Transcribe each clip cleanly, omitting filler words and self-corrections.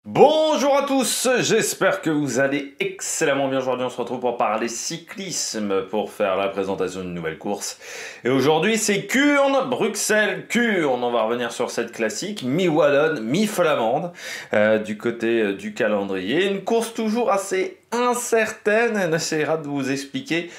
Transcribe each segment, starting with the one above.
Bonjour à tous, j'espère que vous allez excellemment bien. Aujourd'hui on se retrouve pour parler cyclisme, pour faire la présentation d'une nouvelle course. Et aujourd'hui c'est Kuurne, Bruxelles-Kuurne. On va revenir sur cette classique, mi-wallonne, mi-flamande, du côté du calendrier. Une course toujours assez incertaine, on essaiera de vous expliquer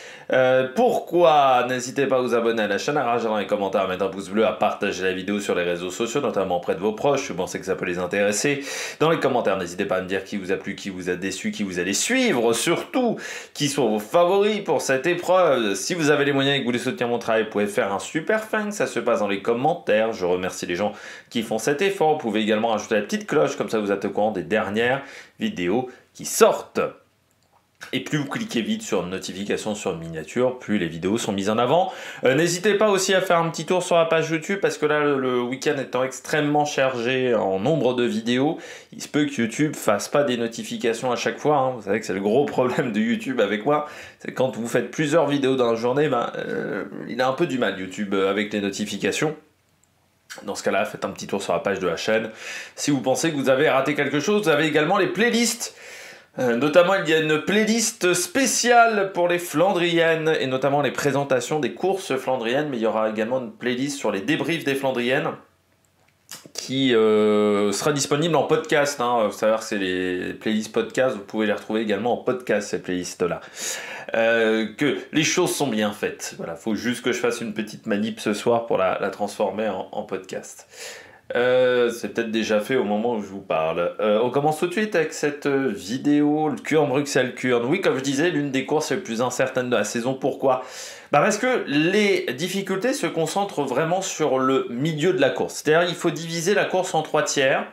pourquoi. N'hésitez pas à vous abonner à la chaîne, à réagir dans les commentaires, à mettre un pouce bleu, à partager la vidéo sur les réseaux sociaux, notamment auprès de vos proches, si vous pensez que ça peut les intéresser. Dans les commentaires, n'hésitez pas à me dire qui vous a plu, qui vous a déçu, qui vous allez suivre, surtout, qui sont vos favoris pour cette épreuve. Si vous avez les moyens et que vous voulez soutenir mon travail, vous pouvez faire un super thanks, ça se passe dans les commentaires. Je remercie les gens qui font cet effort. Vous pouvez également rajouter la petite cloche, comme ça vous êtes au courant des dernières vidéos qui sortent. Et plus vous cliquez vite sur une notification sur une miniature, plus les vidéos sont mises en avant. N'hésitez pas aussi à faire un petit tour sur la page YouTube, parce que là, le week-end étant extrêmement chargé en nombre de vidéos, il se peut que YouTube fasse pas des notifications à chaque fois. Hein. Vous savez que c'est le gros problème de YouTube avec moi. C'est quand vous faites plusieurs vidéos dans la journée, il a un peu du mal YouTube avec les notifications. Dans ce cas-là, faites un petit tour sur la page de la chaîne. Si vous pensez que vous avez raté quelque chose, vous avez également les playlists. Notamment, il y a une playlist spéciale pour les Flandriennes et notamment les présentations des courses flandriennes, mais il y aura également une playlist sur les débriefs des Flandriennes qui sera disponible en podcast. Vous savez que c'est les playlists podcast, vous pouvez les retrouver également en podcast, ces playlists-là. Que les choses sont bien faites. Voilà, faut juste que je fasse une petite manip ce soir pour la transformer en podcast. C'est peut-être déjà fait au moment où je vous parle. On commence tout de suite avec cette vidéo, le Kuurne, Bruxelles-Kuurne. Oui, comme je disais, l'une des courses les plus incertaines de la saison. Pourquoi ? Parce que les difficultés se concentrent vraiment sur le milieu de la course. C'est-à-dire qu'il faut diviser la course en 3 tiers.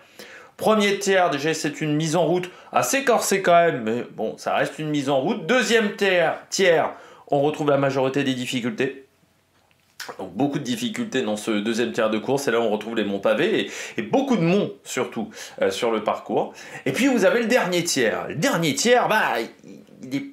Premier tiers, déjà, c'est une mise en route assez corsée quand même, mais bon, ça reste une mise en route. Deuxième tiers, on retrouve la majorité des difficultés. Donc beaucoup de difficultés dans ce deuxième tiers de course, et là on retrouve les monts pavés, et beaucoup de monts surtout sur le parcours. Et puis vous avez le dernier tiers. Le dernier tiers, il est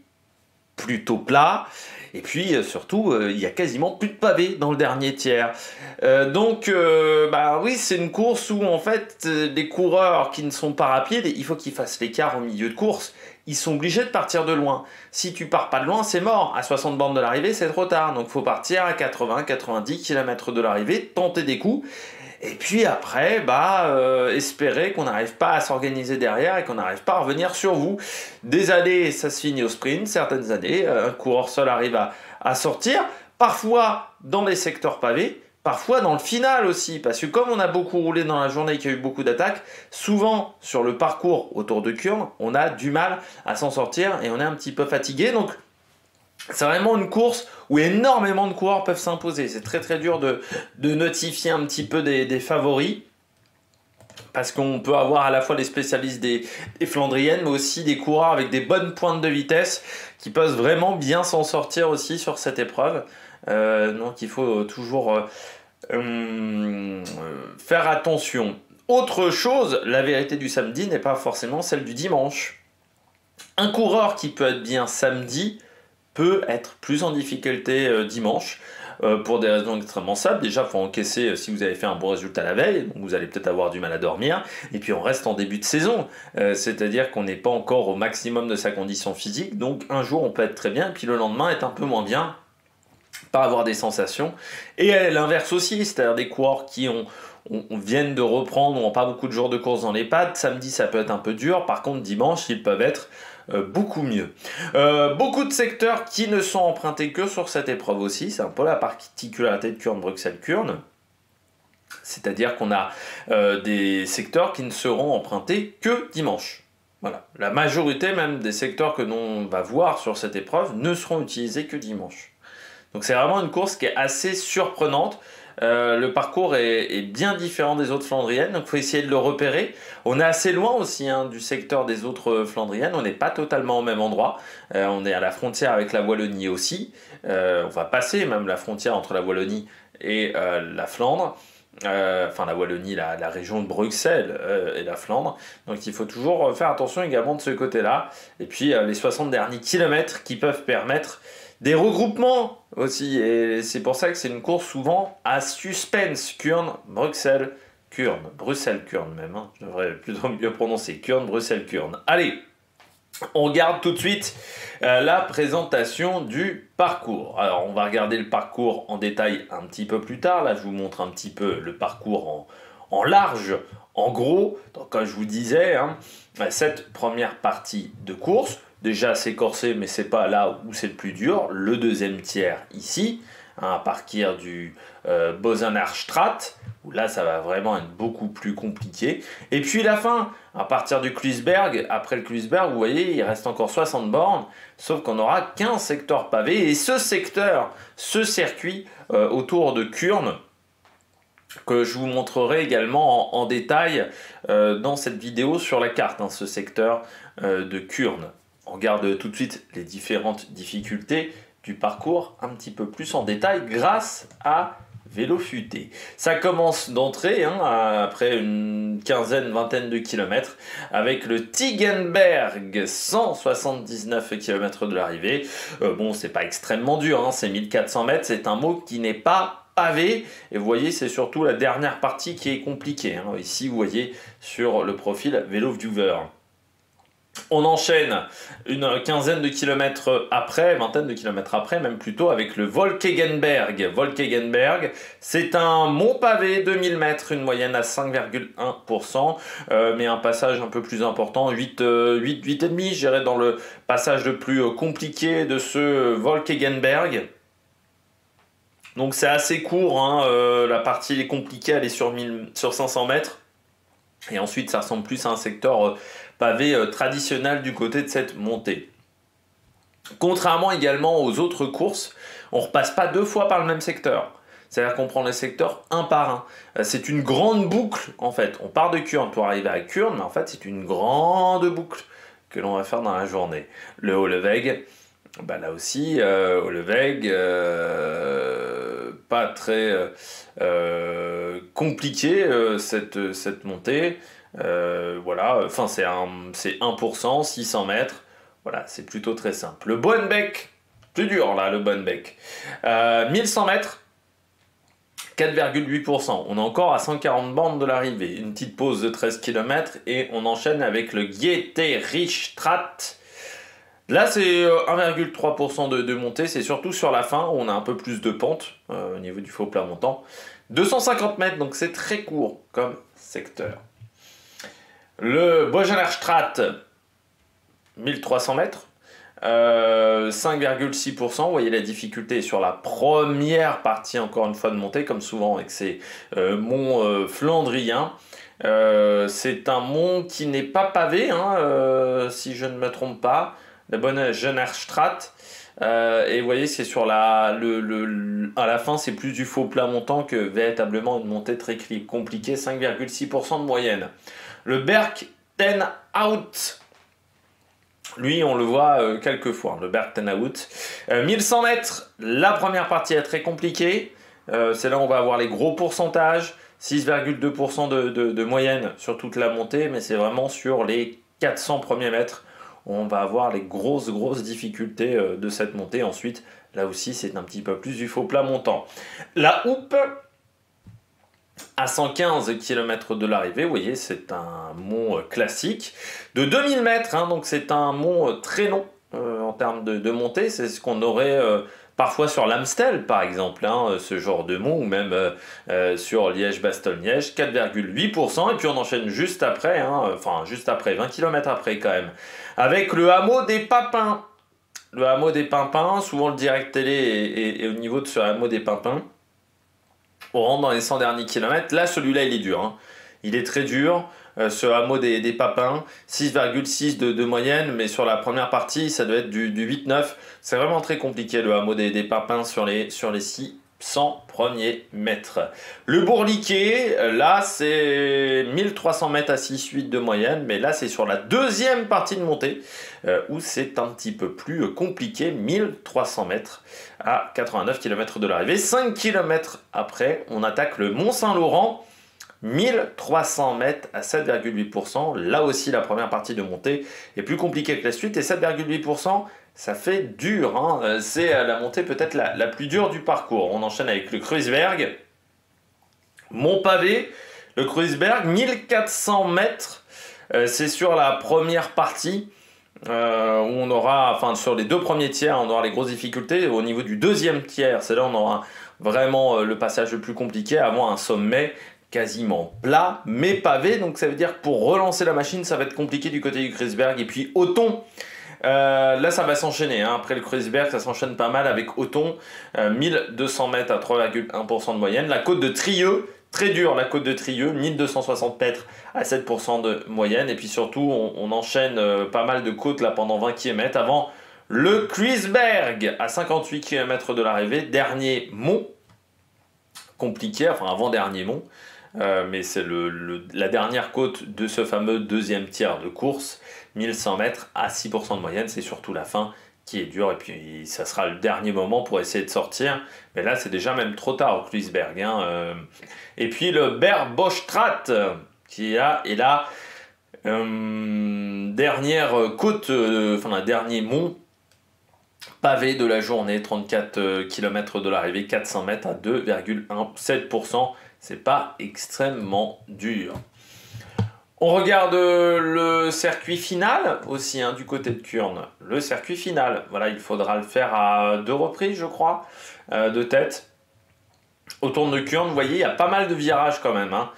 plutôt plat, et puis surtout il y a quasiment plus de pavés dans le dernier tiers. Oui, c'est une course où en fait les coureurs qui ne sont pas rapides, il faut qu'ils fassent l'écart au milieu de course. Ils sont obligés de partir de loin. Si tu pars pas de loin, c'est mort. À 60 bornes de l'arrivée, c'est trop tard. Donc il faut partir à 80-90 km de l'arrivée, tenter des coups. Et puis après, espérer qu'on n'arrive pas à s'organiser derrière et qu'on n'arrive pas à revenir sur vous. Des années, ça se finit au sprint. Certaines années, un coureur seul arrive à sortir. Parfois dans les secteurs pavés. Parfois dans le final aussi, parce que comme on a beaucoup roulé dans la journée et qu'il y a eu beaucoup d'attaques, souvent sur le parcours autour de Kuurne, on a du mal à s'en sortir et on est un petit peu fatigué. Donc c'est vraiment une course où énormément de coureurs peuvent s'imposer. C'est très très dur de notifier un petit peu des favoris, parce qu'on peut avoir à la fois les spécialistes des Flandriennes, mais aussi des coureurs avec des bonnes pointes de vitesse qui peuvent vraiment bien s'en sortir aussi sur cette épreuve. Donc il faut toujours faire attention. Autre chose, la vérité du samedi n'est pas forcément celle du dimanche. Un coureur qui peut être bien samedi peut être plus en difficulté dimanche, pour des raisons extrêmement simples. Déjà, il faut encaisser si vous avez fait un bon résultat la veille, donc vous allez peut-être avoir du mal à dormir. Et puis on reste en début de saison, c'est-à-dire qu'on n'est pas encore au maximum de sa condition physique, donc un jour on peut être très bien, et puis le lendemain être un peu moins bien, pas avoir des sensations. Et l'inverse aussi, c'est-à-dire des coureurs qui viennent de reprendre, n'ont pas beaucoup de jours de course dans les pattes. Samedi, ça peut être un peu dur. Par contre, dimanche, ils peuvent être beaucoup mieux. Beaucoup de secteurs qui ne sont empruntés que sur cette épreuve aussi. C'est un peu la particularité de Kuurne, Bruxelles-Kuurne. C'est-à-dire qu'on a des secteurs qui ne seront empruntés que dimanche. Voilà. La majorité même des secteurs que l'on va voir sur cette épreuve ne seront utilisés que dimanche. Donc c'est vraiment une course qui est assez surprenante. Le parcours est bien différent des autres Flandriennes, donc il faut essayer de le repérer. On est assez loin aussi du secteur des autres Flandriennes, on n'est pas totalement au même endroit. On est à la frontière avec la Wallonie aussi. On va passer même la frontière entre la Wallonie et la Flandre. La Wallonie, la région de Bruxelles et la Flandre. Donc il faut toujours faire attention également de ce côté-là. Et puis les 60 derniers kilomètres qui peuvent permettre des regroupements aussi, et c'est pour ça que c'est une course souvent à suspense. Kuurne, Bruxelles, Kurn, Bruxelles-Kurn même, hein. Je devrais plutôt mieux prononcer Kurn, Bruxelles-Kurn. Allez, on regarde tout de suite la présentation du parcours. Alors, on va regarder le parcours en détail un petit peu plus tard. Là, je vous montre un petit peu le parcours en large, en gros. Donc, comme je vous disais, hein, cette première partie de course, déjà c'est corsé, mais c'est pas là où c'est le plus dur. Le deuxième tiers ici, hein, à partir du Bosenarstraat, où là ça va vraiment être beaucoup plus compliqué. Et puis la fin, à partir du Kluisberg, après le Kluisberg, vous voyez, il reste encore 60 bornes, sauf qu'on aura 15 secteurs pavés. Et ce secteur, ce circuit autour de Kurn, que je vous montrerai également en détail dans cette vidéo sur la carte, hein, ce secteur de Kurn. On regarde tout de suite les différentes difficultés du parcours un petit peu plus en détail grâce à Vélo Futé. Ça commence d'entrée, hein, après une vingtaine de kilomètres, avec le Tiegenberg, 179 km de l'arrivée. Bon, c'est pas extrêmement dur, hein, c'est 1400 mètres, c'est un mot qui n'est pas pavé, et vous voyez, c'est surtout la dernière partie qui est compliquée, hein. Ici, vous voyez sur le profil Vélo Viewer. On enchaîne une quinzaine de kilomètres après, vingtaine de kilomètres après, même plutôt, avec le Volkegenberg. Volkegenberg, c'est un mont pavé, 2000 mètres, une moyenne à 5,1%, mais un passage un peu plus important, 8,5, je dirais, dans le passage le plus compliqué de ce Volkegenberg. Donc c'est assez court, hein, la partie est compliquée, elle est sur 500 mètres. Et ensuite, ça ressemble plus à un secteur pavé traditionnel du côté de cette montée. Contrairement également aux autres courses, on ne repasse pas deux fois par le même secteur. C'est-à-dire qu'on prend les secteurs un par un. C'est une grande boucle, en fait. On part de Kurn pour arriver à Kurn, mais en fait, c'est une grande boucle que l'on va faire dans la journée. Le Holleweg, bah là aussi, Holleweg, pas très compliqué cette montée. Voilà, enfin c'est 1%, 600 mètres. Voilà, c'est plutôt très simple. Le Boenbeek, plus dur là, le Boenbeek. 1100 mètres, 4,8%. On est encore à 140 bornes de l'arrivée. Une petite pause de 13 km et on enchaîne avec le Gieterichstraat. Là, c'est 1,3% de montée. C'est surtout sur la fin où on a un peu plus de pente au niveau du faux plat montant. 250 mètres, donc c'est très court comme secteur. Le Bosenarstraat, 1300 mètres, 5,6%. Vous voyez la difficulté sur la première partie, encore une fois, de montée, comme souvent avec ces monts flandriens. C'est un mont qui n'est pas pavé, hein, si je ne me trompe pas. Le Bosenarstraat. Et vous voyez, c'est sur à la fin, c'est plus du faux plat montant que véritablement une montée très compliquée, 5,6% de moyenne. Le Bergtenhout, lui, on le voit quelques fois, le Bergtenhout. 1100 mètres, la première partie est très compliquée. C'est là où on va avoir les gros pourcentages, 6,2% de moyenne sur toute la montée, mais c'est vraiment sur les 400 premiers mètres où on va avoir les grosses difficultés de cette montée. Ensuite, là aussi, c'est un petit peu plus du faux plat montant. La Houppe, à 115 km de l'arrivée, vous voyez, c'est un mont classique de 2000 mètres, hein, donc c'est un mont très long en termes de montée. C'est ce qu'on aurait parfois sur l'Amstel, par exemple, hein, ce genre de mont, ou même sur Liège-Bastogne-Liège, 4,8%. Et puis on enchaîne juste après, hein, enfin juste après, 20 km après quand même, avec le hameau des Papins. Le hameau des Pimpins, souvent le direct télé est au niveau de ce hameau des Pimpins. On rentre dans les 100 derniers kilomètres. Là, celui-là, il est dur, hein. Il est très dur. Ce hameau des Papins, 6,6 de moyenne, mais sur la première partie, ça doit être du 8-9. C'est vraiment très compliqué, le hameau des Papins sur les 600 premiers mètres. Le Bourliquet, là, c'est 1300 mètres à 6,8 de moyenne, mais là, c'est sur la deuxième partie de montée, où c'est un petit peu plus compliqué, 1300 mètres à 89 km de l'arrivée. 5 km après, on attaque le Mont-Saint-Laurent, 1300 mètres à 7,8%. Là aussi, la première partie de montée est plus compliquée que la suite. Et 7,8%, ça fait dur, hein. C'est la montée peut-être la plus dure du parcours. On enchaîne avec le Kluisberg. Mont pavé. Le Kreuzberg, 1400 mètres, c'est sur la première partie. Où on aura, enfin sur les deux premiers tiers, on aura les grosses difficultés. Au niveau du deuxième tiers, c'est là où on aura vraiment le passage le plus compliqué, avant un sommet quasiment plat, mais pavé. Donc ça veut dire que pour relancer la machine, ça va être compliqué du côté du Kreuzberg. Et puis Othon, là ça va s'enchaîner, hein. Après le Kreuzberg, ça s'enchaîne pas mal avec Othon, 1200 mètres à 3,1% de moyenne. La côte de Trieux, très dure la côte de Trieux, 1260 mètres à 7% de moyenne. Et puis surtout, on enchaîne pas mal de côtes là pendant 20 km avant le Kreuzberg à 58 km de l'arrivée. Dernier mont compliqué, enfin avant-dernier mont. Mais c'est la dernière côte de ce fameux deuxième tiers de course, 1100 mètres à 6% de moyenne. C'est surtout la fin qui est dure, et puis ça sera le dernier moment pour essayer de sortir, mais là c'est déjà même trop tard au Kreuzberg, hein. Et puis le Bergboschstraat qui est là, dernière côte, enfin le dernier mont pavé de la journée, 34 km de l'arrivée, 400 mètres à 2,17%, c'est pas extrêmement dur. On regarde le circuit final aussi, hein, du côté de Kuurne. Le circuit final, voilà, il faudra le faire à 2 reprises, je crois, de tête. Autour de Kuurne, vous voyez, il y a pas mal de virages quand même, hein.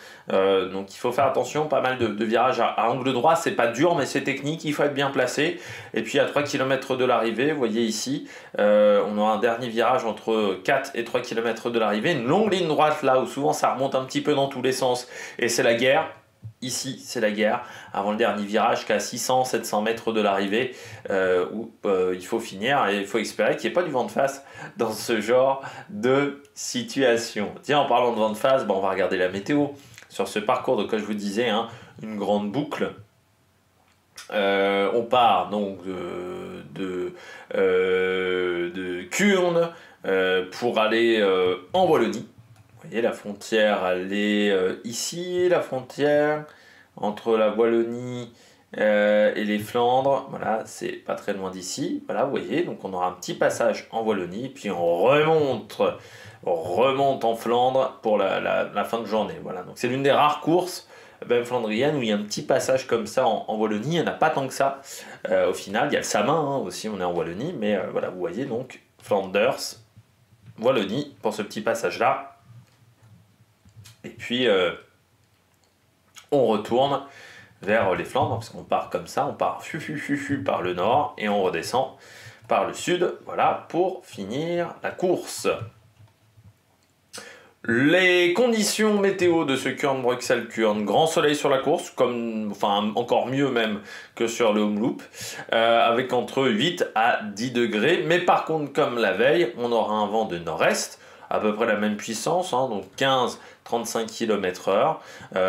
Donc il faut faire attention, pas mal de virages à angle droit. C'est pas dur, mais c'est technique, il faut être bien placé. Et puis à 3 km de l'arrivée, vous voyez ici, on aura un dernier virage entre 4 et 3 km de l'arrivée. Une longue ligne droite là, où souvent ça remonte un petit peu dans tous les sens. Et c'est la guerre. Ici, c'est la guerre, avant le dernier virage, qu'à 600-700 mètres de l'arrivée, où il faut finir, et il faut espérer qu'il n'y ait pas du vent de face dans ce genre de situation. Tiens, en parlant de vent de face, on va regarder la météo. Sur ce parcours, donc, comme je vous disais, hein, une grande boucle. On part donc de Kuurne pour aller en Wallonie. Vous voyez, la frontière, elle est ici, la frontière entre la Wallonie et les Flandres. Voilà, c'est pas très loin d'ici. Voilà, vous voyez, donc on aura un petit passage en Wallonie, puis on remonte en Flandre pour la fin de journée. Voilà, donc c'est l'une des rares courses, même flandriennes, où il y a un petit passage comme ça en Wallonie. Il n'y en a pas tant que ça. Au final, il y a le Samin, hein, aussi, on est en Wallonie, mais voilà, vous voyez, donc Flanders, Wallonie, pour ce petit passage-là. Et puis, on retourne vers les Flandres, parce qu'on part comme ça, on part par le nord, et on redescend par le sud, voilà, pour finir la course. Les conditions météo de ce Kuurne-Bruxelles-Kuurne, grand soleil sur la course, enfin encore mieux même que sur le home loop, avec entre 8 à 10 degrés, mais par contre, comme la veille, on aura un vent de nord-est, à peu près la même puissance, hein, donc 15-35 km/h.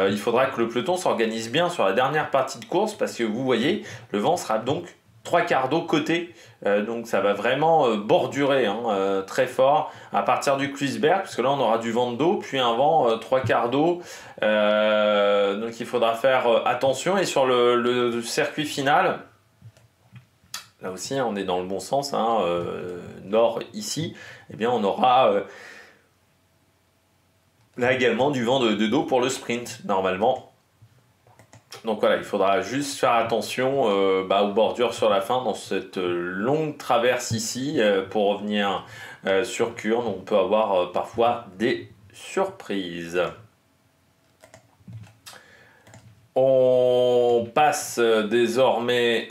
Il faudra que le peloton s'organise bien sur la dernière partie de course, parce que vous voyez, le vent sera donc 3/4 d'eau côté, donc ça va vraiment bordurer, hein, très fort à partir du Kreuzberg, parce que là on aura du vent de dos, puis un vent 3/4 d'eau, donc il faudra faire attention. Et sur le circuit final, là aussi on est dans le bon sens, hein, nord ici, eh bien on aura là également du vent de dos pour le sprint normalement. Donc voilà, il faudra juste faire attention aux bordures sur la fin dans cette longue traverse ici pour revenir sur Kuurne. On peut avoir parfois des surprises. On passe désormais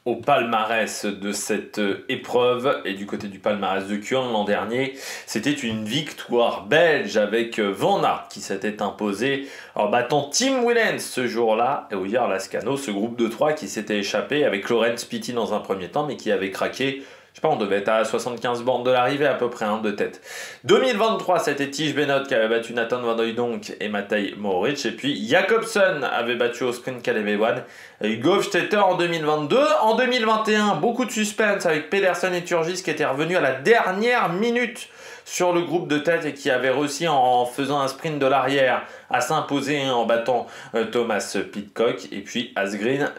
au palmarès de cette épreuve, et du côté du palmarès de Kuurne l'an dernier, c'était une victoire belge avec Van Aert qui s'était imposé en battant Tim Wellens ce jour-là, et Oyar Lascano, ce groupe de 3 qui s'était échappé avec Laurens Pitty dans un premier temps, mais qui avait craqué. Je sais pas, on devait être à 75 bornes de l'arrivée à peu près, hein, de tête. 2023, c'était Tige Benoot qui avait battu Nathan Van Hooydonk et Matej Mohoric. Et puis Jakobsen avait battu au sprint Caleb Ewan. Hugo Hofstetter en 2022. En 2021, beaucoup de suspense avec Pedersen et Turgis qui étaient revenus à la dernière minute sur le groupe de tête et qui avait réussi en faisant un sprint de l'arrière à s'imposer, hein, en battant Thomas Pidcock. Et puis Asgreen,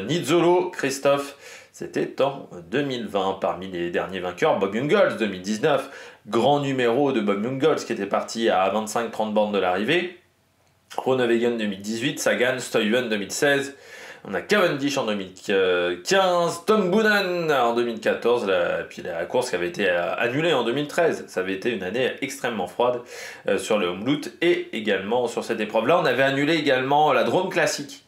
Nizzolo, Christophe. C'était en 2020, parmi les derniers vainqueurs, Bob Jungels 2019, grand numéro de Bob Jungels qui était parti à 25-30 bornes de l'arrivée. Groenewegen 2018, Sagan, Stuyven 2016. On a Cavendish en 2015, Tom Boonen en 2014, puis la course qui avait été annulée en 2013. Ça avait été une année extrêmement froide sur le Omloop et également sur cette épreuve-là. On avait annulé également la Drôme Classique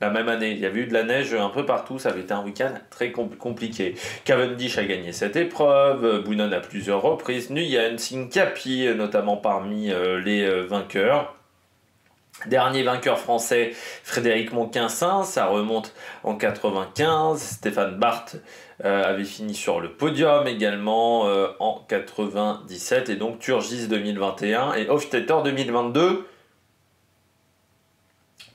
la même année. Il y avait eu de la neige un peu partout, ça avait été un week-end très compliqué. Cavendish a gagné cette épreuve, Boonen à plusieurs reprises, Nguyen, Sinkapi notamment parmi les vainqueurs. Dernier vainqueur français, Frédéric Monquincin, ça remonte en 95. Stéphane Barth avait fini sur le podium également en 97. Et donc Turgis 2021 et Hofstetter 2022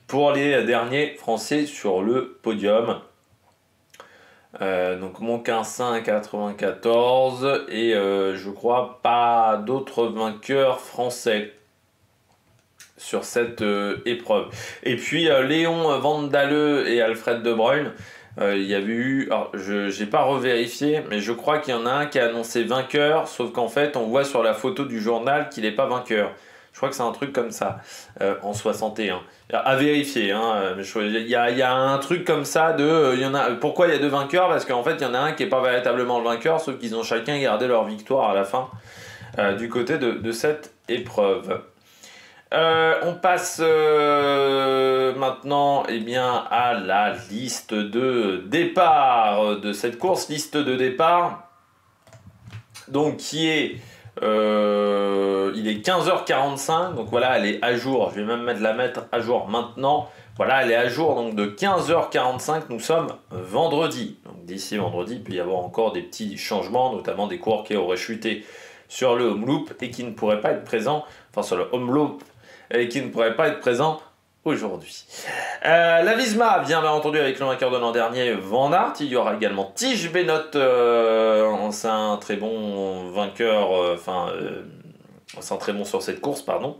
pour les derniers français sur le podium. Donc Monquincin 94 et je crois pas d'autres vainqueurs français sur cette épreuve. Et puis Léon Vandaleux et Alfred De Bruyn, il y avait eu, alors je n'ai pas revérifié, mais je crois qu'il y en a un qui a annoncé vainqueur, sauf qu'en fait on voit sur la photo du journal qu'il n'est pas vainqueur. Je crois que c'est un truc comme ça, en 61. À vérifier, hein, il y a un truc comme ça de... pourquoi il y a deux vainqueurs? Parce qu'en fait il y en a un qui n'est pas véritablement le vainqueur, sauf qu'ils ont chacun gardé leur victoire à la fin du côté de cette épreuve. On passe maintenant à la liste de départ de cette course. Liste de départ, donc qui est... il est 15h45, donc voilà, elle est à jour. Je vais même la mettre à jour maintenant. Voilà, elle est à jour donc de 15h45. Nous sommes vendredi. Donc d'ici vendredi, il peut y avoir encore des petits changements, notamment des coureurs qui auraient chuté sur le Omloop et qui ne pourraient pas être présents, enfin sur le Omloop, et qui ne pourrait pas être présent aujourd'hui. La Visma vient bien entendu avec le vainqueur de l'an dernier, Van Aert. Il y aura également Tige Benoot, c'est un très bon vainqueur, c'est un très bon sur cette course, pardon.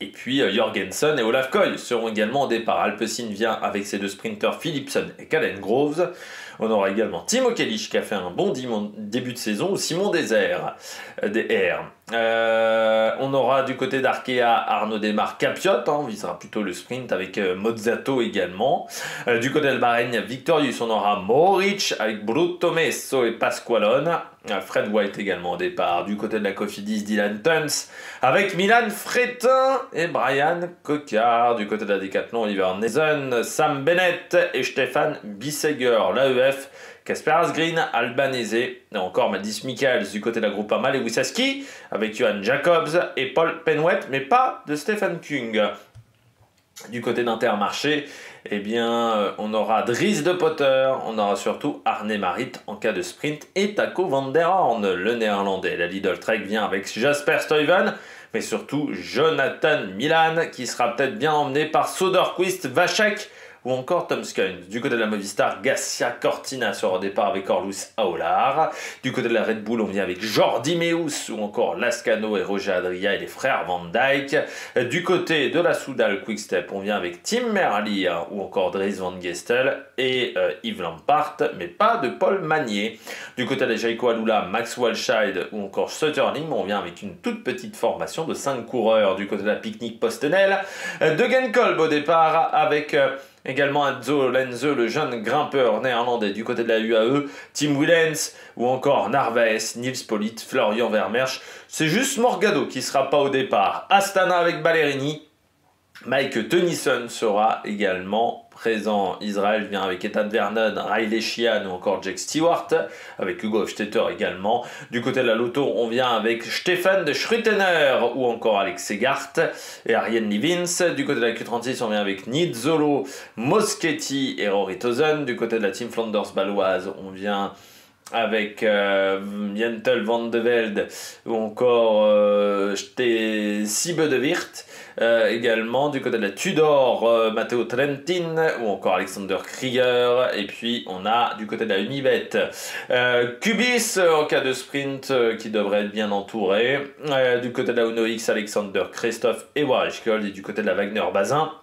Et puis Jorgensen et Olaf Koy seront également au départ. Alpecin vient avec ses deux sprinters Philipsen et Calen Groves. On aura également Timo Kelish qui a fait un bon début de saison, ou Simon Désert, on aura du côté d'Arkea Arnaud Desmar Capiot, on visera plutôt le sprint avec Mozzato également. Du côté de Bahreïn, Victorious, on aura Mohoric avec Brutto Messo et Pasqualone. Fred White également au départ. Du côté de la Cofidis, Dylan Tuns avec Milan Fretin et Brian Cocard. Du côté de la Decathlon, Oliver Nezen, Sam Bennett et Stéphane Bissegger. L'AEF, Kasper Asgreen, Albanese et encore Mathis Michaels du côté de la Groupama. Lewis Husky avec Johan Jacobs et Paul Penwet, mais pas de Stephen Kung. Du côté d'Intermarché, on aura Dries de Potter, on aura surtout Arne Marit en cas de sprint et Taco van der Horn, le néerlandais. La Lidl Trek vient avec Jasper Stuyven, mais surtout Jonathan Milan, qui sera peut-être bien emmené par Soderquist, Vachek ou encore Tom Skuyn. Du côté de la Movistar, Gassia Cortina sera au départ avec Orlus Aolar. Du côté de la Red Bull, on vient avec Jordi Meus ou encore Lascano et Roger Adria et les frères Van Dijk. Du côté de la Soudal Quickstep, on vient avec Tim Merlier ou encore Dries Van Gestel et Yves Lampart, mais pas de Paul Magnier. Du côté de la Jayco Alula, Max Walscheid ou encore Sutterling, on vient avec une toute petite formation de 5 coureurs. Du côté de la Picnic Postenel, Degen Kolb au départ avec... également Enzo Lenze, le jeune grimpeur néerlandais. Du côté de la UAE, Tim Willems ou encore Narvaez, Nils Politt, Florian Vermeersch. C'est juste Morgado qui ne sera pas au départ. Astana avec Ballerini. Mike Tennyson sera également présent. Israël vient avec Ethan Vernon, Riley Sheehan ou encore Jack Stewart, avec Hugo Hofstetter également. Du côté de la Lotto, on vient avec Stefan de Schrittener ou encore Alex Segart et Ariane Livins. Du côté de la Q36, on vient avec Nizzolo, Moschetti et Rory Tozen. Du côté de la Team Flanders baloise, on vient avec Jentel van de Velde ou encore Sibe de Wirt. Également du côté de la Tudor, Matteo Trentin ou encore Alexander Krieger. Et puis on a du côté de la Unibet Cubis en cas de sprint qui devrait être bien entouré. Du côté de la Uno X, Alexander Christophe et Warishkold. Et du côté de la Wagner Bazin,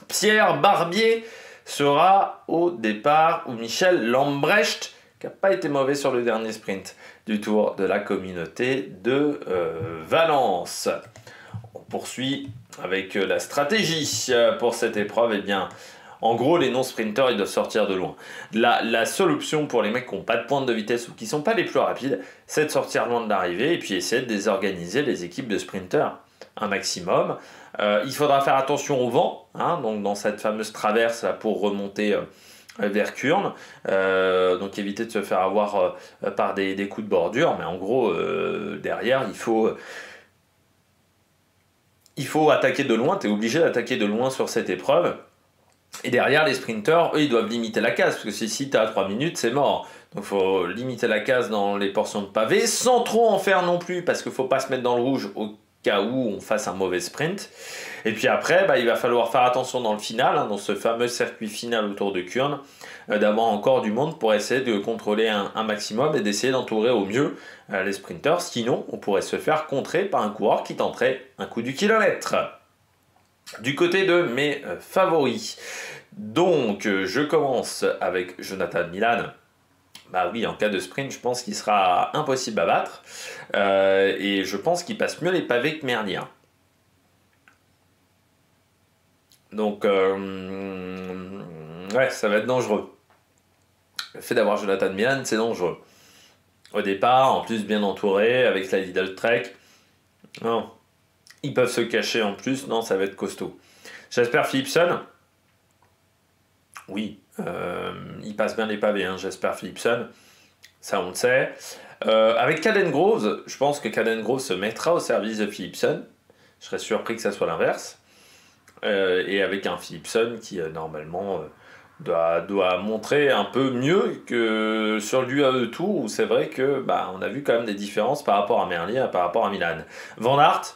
Pierre Barbier sera au départ, ou Michel Lambrecht, qui n'a pas été mauvais sur le dernier sprint du Tour de la Communauté de Valence. On poursuit avec la stratégie pour cette épreuve, eh bien, en gros, les non-sprinters, ils doivent sortir de loin. La seule option pour les mecs qui n'ont pas de pointe de vitesse ou qui ne sont pas les plus rapides, c'est de sortir loin de l'arrivée et puis essayer de désorganiser les équipes de sprinters un maximum. Il faudra faire attention au vent, hein, donc dans cette fameuse traverse là, pour remonter vers Kurn. Donc éviter de se faire avoir par des coups de bordure, mais en gros, derrière, il faut attaquer de loin, tu es obligé d'attaquer de loin sur cette épreuve. Et derrière, les sprinters, eux, ils doivent limiter la casse, parce que si tu as 3 minutes, c'est mort. Donc il faut limiter la casse dans les portions de pavé, sans trop en faire non plus, parce qu'il ne faut pas se mettre dans le rouge au cas où on fasse un mauvais sprint. Et puis après, il va falloir faire attention dans le final, hein, dans ce fameux circuit final autour de Kurn, d'avoir encore du monde pour essayer de contrôler un maximum et d'essayer d'entourer au mieux les sprinters. Sinon, on pourrait se faire contrer par un coureur qui tenterait un coup du kilomètre. Du côté de mes favoris, donc je commence avec Jonathan Milan. Bah oui, en cas de sprint, je pense qu'il sera impossible à battre. Et je pense qu'il passe mieux les pavés que Merlier. Donc, ouais, ça va être dangereux. Le fait d'avoir Jonathan Milan, c'est dangereux. Au départ, en plus bien entouré, avec la Lidl Trek. Non. Ils peuvent se cacher en plus, non, ça va être costaud. Jasper Philipsen, oui, il passe bien les pavés, hein, Jasper Philipsen, ça on le sait. Avec Caden Groves, je pense que Caden Groves se mettra au service de Philipsen. Je serais surpris que ça soit l'inverse. Et avec un Philipsen qui, normalement, doit montrer un peu mieux que sur l'UAE Tour, où c'est vrai que on a vu quand même des différences par rapport à Merlier, par rapport à Milan. Van Aert,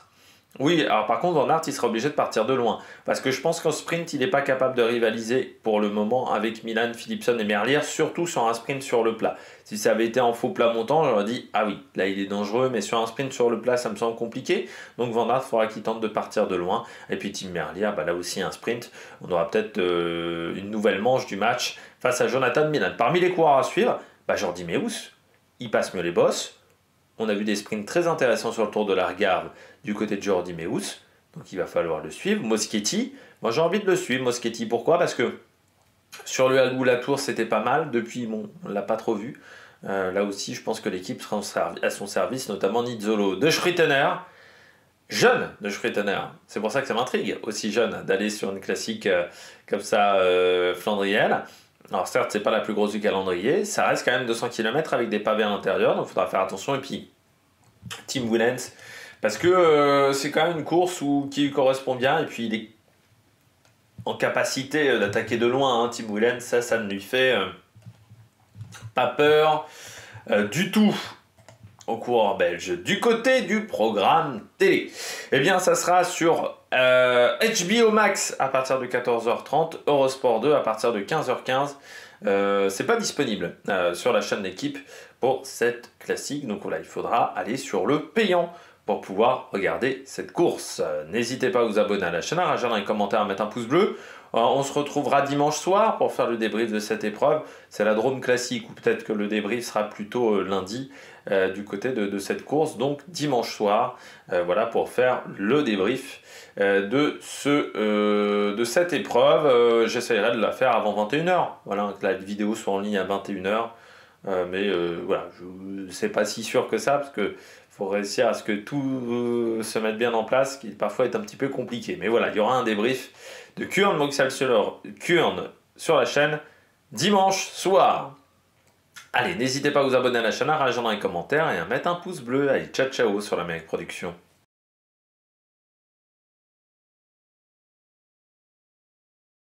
oui, alors par contre, Van Aert, il sera obligé de partir de loin. Parce que je pense qu'en sprint, il n'est pas capable de rivaliser pour le moment avec Milan, Philipsen et Merlier, surtout sur un sprint sur le plat. Si ça avait été en faux plat montant, j'aurais dit, ah oui, là il est dangereux, mais sur un sprint sur le plat, ça me semble compliqué. Donc Van Aert, il faudra qu'il tente de partir de loin. Et puis Tim Merlier, là aussi un sprint. On aura peut-être une nouvelle manche du match face à Jonathan Milan. Parmi les coureurs à suivre, Jordi Meus, il passe mieux les bosses. On a vu des sprints très intéressants sur le Tour de l'Algarve du côté de Jordi Meus, donc il va falloir le suivre. Moschetti, moi j'ai envie de le suivre. Moschetti, pourquoi? Parce que sur le Algou la Tour c'était pas mal, depuis on ne l'a pas trop vu. Là aussi je pense que l'équipe sera à son service, notamment Nizzolo. De Schrittener, jeune de Schrittener, c'est pour ça que ça m'intrigue, aussi jeune, d'aller sur une classique comme ça flandrienne. Alors certes, c'est pas la plus grosse du calendrier, ça reste quand même 200 km avec des pavés à l'intérieur, donc il faudra faire attention. Et puis, Tim Willems, parce que c'est quand même une course qui lui correspond bien, et puis il est en capacité d'attaquer de loin, hein, Tim Willems, ça ne lui fait pas peur du tout au coureur belge. Du côté du programme télé, eh bien ça sera sur HBO Max à partir de 14h30, Eurosport 2 à partir de 15h15. C'est pas disponible sur la chaîne d'équipe pour cette classique, donc voilà, il faudra aller sur le payant pour pouvoir regarder cette course. N'hésitez pas à vous abonner à la chaîne, à réagir dans les commentaires, à mettre un pouce bleu. On se retrouvera dimanche soir pour faire le débrief de cette épreuve. C'est la Drôme Classique, ou peut-être que le débrief sera plutôt lundi du côté de cette course. Donc dimanche soir, voilà, pour faire le débrief de cette épreuve. J'essaierai de la faire avant 21h. Voilà, que la vidéo soit en ligne à 21h. Mais voilà, je ne sais pas si sûr que ça, parce que faut réussir à ce que tout se mette bien en place, ce qui parfois est un petit peu compliqué. Mais voilà, il y aura un débrief de Kurn sur la chaîne dimanche soir. Allez, n'hésitez pas à vous abonner à la chaîne, à réagir dans les commentaires et à mettre un pouce bleu. Allez, ciao ciao sur la Mec Production.